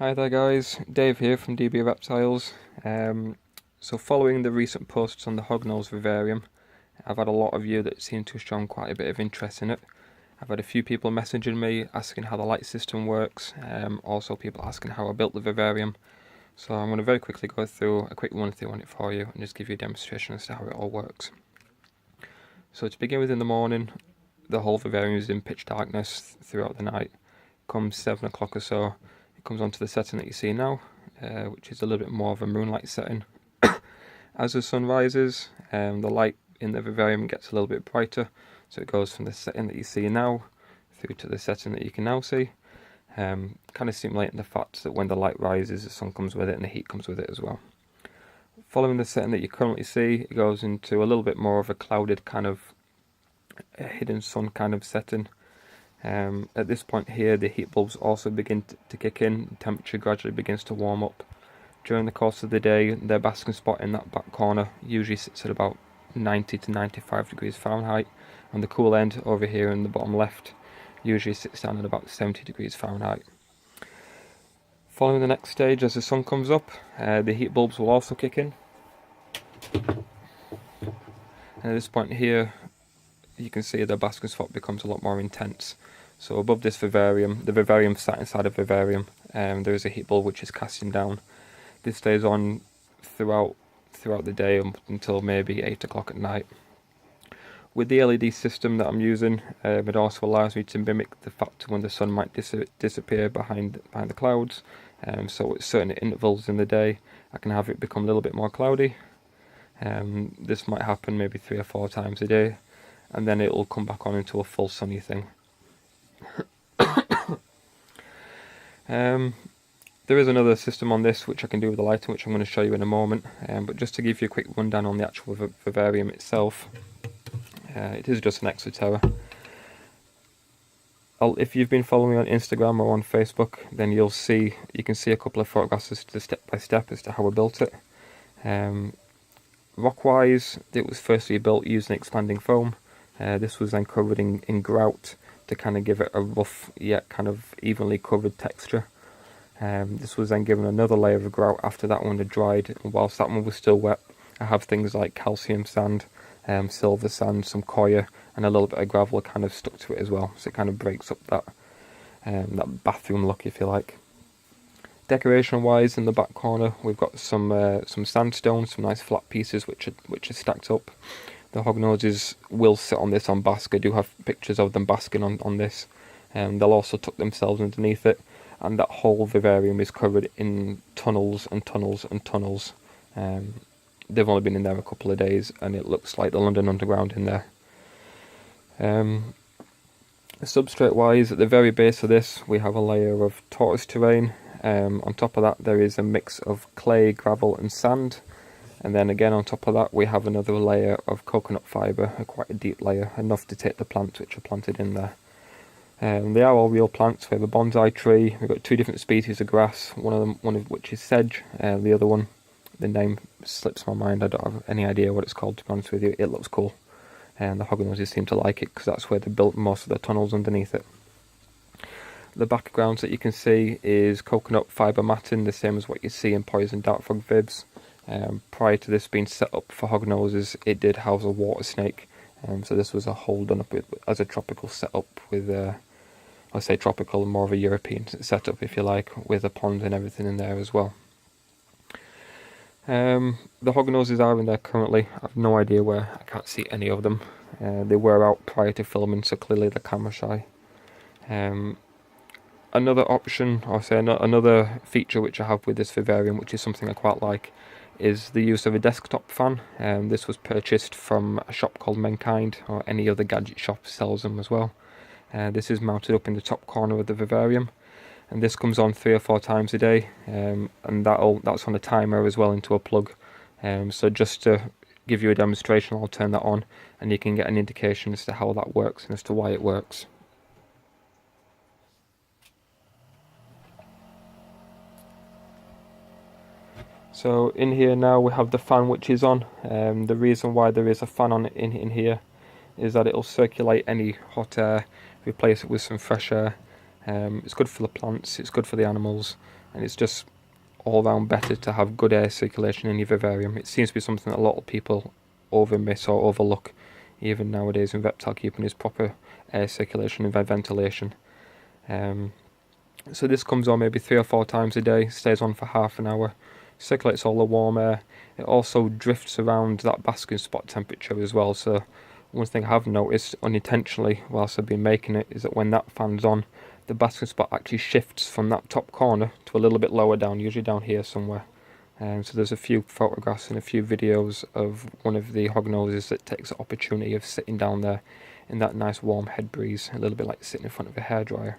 Hi there guys, Dave here from DB Reptiles. So following the recent posts on the hognose vivarium, I've had a lot of you that seem to have shown quite a bit of interest in it. I've had a few people messaging me asking how the light system works, also people asking how I built the vivarium. So I'm going to very quickly go through a quick run through on it for you and just give you a demonstration as to how it all works. So to begin with, in the morning, the whole vivarium is in pitch darkness throughout the night. Come 7 o'clock or so, it comes onto the setting that you see now, which is a little bit more of a moonlight setting. As the sun rises, the light in the vivarium gets a little bit brighter, so it goes from the setting that you see now through to the setting that you can now see, kind of simulating the fact that when the light rises, the sun comes with it and the heat comes with it as well. Following the setting that you currently see, it goes into a little bit more of a clouded kind of hidden sun kind of setting. At this point here, the heat bulbs also begin to kick in, the temperature gradually begins to warm up. During the course of the day, their basking spot in that back corner usually sits at about 90 to 95 degrees Fahrenheit, and the cool end over here in the bottom left usually sits down at about 70 degrees Fahrenheit. Following the next stage, as the sun comes up, the heat bulbs will also kick in. And at this point here, you can see the basking spot becomes a lot more intense. So above this vivarium, the vivarium sat inside a vivarium, there is a heat bulb which is casting down. This stays on throughout the day until maybe 8 o'clock at night. With the LED system that I'm using, it also allows me to mimic the fact when the sun might disappear behind the clouds. So at certain intervals in the day, I can have it become a little bit more cloudy. This might happen maybe 3 or 4 times a day, and then it will come back on into a full sunny thing. There is another system on this which I can do with the lighting, which I'm going to show you in a moment, but just to give you a quick rundown on the actual vivarium itself, it is just an Exoterra. If you've been following me on Instagram or on Facebook, then you can see a couple of photographs as to step by step as to how I built it. Rock-wise, it was firstly built using expanding foam. This was then covered in grout to kind of give it a rough yet kind of evenly covered texture. This was then given another layer of grout after that one had dried, and whilst that one was still wet, I have things like calcium sand, silver sand, some coir, and a little bit of gravel kind of stuck to it as well, so it kind of breaks up that bathroom look, if you like. Decoration wise, in the back corner we've got some sandstone, some nice flat pieces which are stacked up. The hognoses will sit on this on bask. I do have pictures of them basking on this. They'll also tuck themselves underneath it, and that whole vivarium is covered in tunnels and tunnels and tunnels. They've only been in there a couple of days, and it looks like the London Underground in there. Substrate wise, at the very base of this we have a layer of tortoise terrain. On top of that there is a mix of clay, gravel and sand, and then again on top of that we have another layer of coconut fibre, quite a deep layer, enough to take the plants which are planted in there. They are all real plants. We have a bonsai tree, we've got 2 different species of grass, one of which is sedge, the other one, the name slips my mind, I don't have any idea what it's called, to be honest with you. It looks cool, and the hognoses seem to like it because that's where they built most of the tunnels underneath it. The backgrounds that you can see is coconut fibre matting, the same as what you see in poison dart frog vibs. Prior to this being set up for hognoses, it did house a water snake, so this was a hole done up as a tropical setup with, I say tropical, more of a European setup if you like, with a pond and everything in there as well. The hognoses are in there currently. I have no idea where, I can't see any of them. They were out prior to filming, so clearly they're camera shy. Another option, or say another feature which I have with this vivarium, which is something I quite like, is the use of a desktop fan. This was purchased from a shop called Mankind, or any other gadget shop sells them as well. This is mounted up in the top corner of the vivarium, and this comes on 3 or 4 times a day, and that's on a timer as well into a plug. So just to give you a demonstration, I'll turn that on and you can get an indication as to how that works and as to why it works. So in here now we have the fan which is on. The reason why there is a fan on in here is that it will circulate any hot air, replace it with some fresh air. It's good for the plants, it's good for the animals, and it's just all round better to have good air circulation in your vivarium. It seems to be something that a lot of people overmiss or overlook even nowadays in reptile keeping, is proper air circulation and ventilation. So this comes on maybe 3 or 4 times a day, stays on for half an hour, circulates all the warm air. It also drifts around that basking spot temperature as well. So one thing I have noticed unintentionally whilst I've been making it is that when that fan's on, the basking spot actually shifts from that top corner to a little bit lower down, usually down here somewhere. So there's a few photographs and a few videos of one of the hognoses that takes the opportunity of sitting down there in that nice warm head breeze, a little bit like sitting in front of a hairdryer.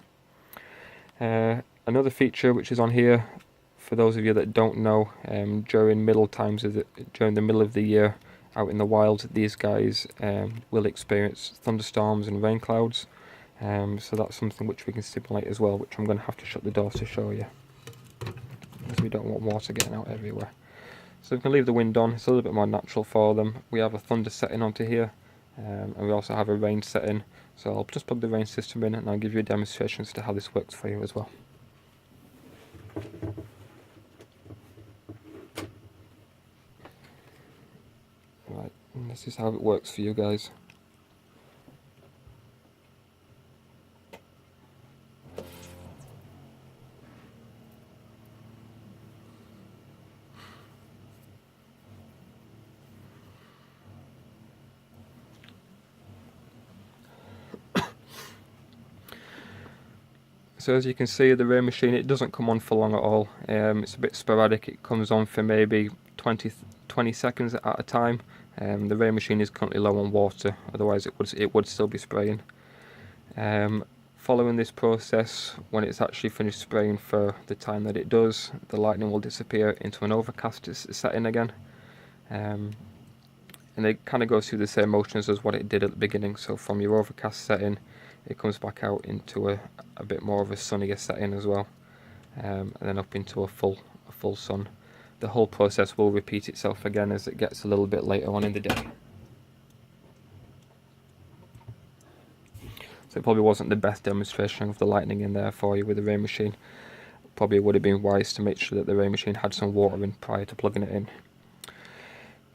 Another feature which is on here, for those of you that don't know, during the middle of the year out in the wild, these guys will experience thunderstorms and rain clouds. So that's something which we can stimulate as well, which I'm going to have to shut the doors to show you, because we don't want water getting out everywhere. So we can leave the wind on, it's a little bit more natural for them. We have a thunder setting onto here, and we also have a rain setting. So I'll just plug the rain system in and I'll give you a demonstration as to how this works for you as well. Right, and this is how it works for you guys. So as you can see, the rain machine, it doesn't come on for long at all. It's a bit sporadic. It comes on for maybe 20 seconds at a time. The rain machine is currently low on water, otherwise it would still be spraying. Following this process, when it's actually finished spraying for the time that it does, the lightning will disappear into an overcast setting again. And it kind of goes through the same motions as what it did at the beginning. So from your overcast setting, it comes back out into a bit more of a sunnier setting as well, and then up into a full sun. The whole process will repeat itself again as it gets a little bit later on in the day. So it probably wasn't the best demonstration of the lightning in there for you with the rain machine. Probably would have been wise to make sure that the rain machine had some water in prior to plugging it in.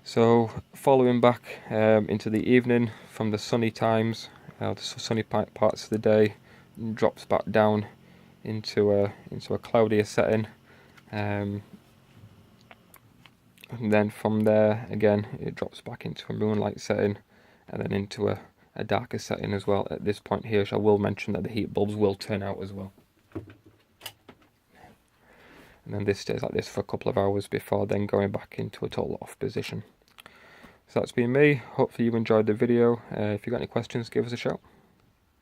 So following back into the evening from the sunny times, the sunny parts of the day, drops back down into a cloudier setting, and then from there again it drops back into a moonlight setting, and then into a darker setting as well. At this point here, I will mention that the heat bulbs will turn out as well, and then this stays like this for a couple of hours before then going back into a total off position. So that's been me. Hopefully you enjoyed the video. If you've got any questions, give us a shout.